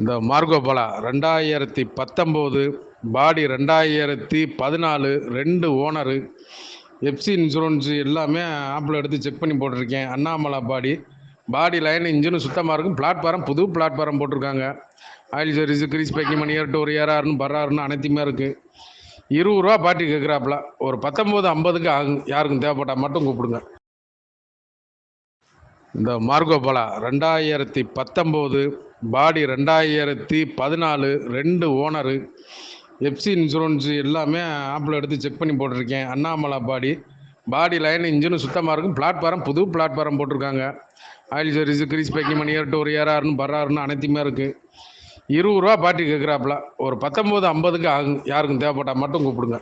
இந்த மார்கோ போலா 2019 பாடி 2014 2 owner FC insurance எல்லாமே ஆப்பில் எடுத்து செக் பண்ணி போட்டிருக்கேன். அண்ணாமலை பாடி லைன் இன்ஜினும் சுத்தமாக இருக்கும். பிளாட்ஃபாரம் புது பிளாட்ஃபாரம் போட்டிருக்காங்க. ஆயில் சர்வீஸு கிரீஸ் பேக்கிங் மணி டோர் ஏறாருன்னு பர்றாருன்னு அனைத்துமே இருக்குது. 20 ரூபா பாட்டி கேட்குறாப்புல. ஒரு 19:50க்கு ஆகும். யாருக்கும் தேவைப்பட்டால் மட்டும் கூப்பிடுங்க. இந்த மார்கோ போலா 2019 பாடி 2014 2 ஓனரு எஃப்சி இன்சூரன்ஸு எல்லாமே ஆப்பில் எடுத்து செக் பண்ணி போட்டிருக்கேன். அண்ணாமலை பாடி லைன் இன்ஜினும் சுத்தமாக இருக்கும். பிளாட்ஃபாரம் புது பிளாட்ஃபாரம் போட்டிருக்காங்க. ஆயில் சர்வீஸு கிரீஸ் பேக்கிங் மணி டோர் ஏறாருன்னு பர்றாருன்னு அனைத்துமே இருக்குது. 20 ரூபா பாட்டி கேட்குறாப்புல. ஒரு 19:50க்கு ஆகும். யாருக்கும் தேவைப்பட்டால் மட்டும் கூப்பிடுங்க.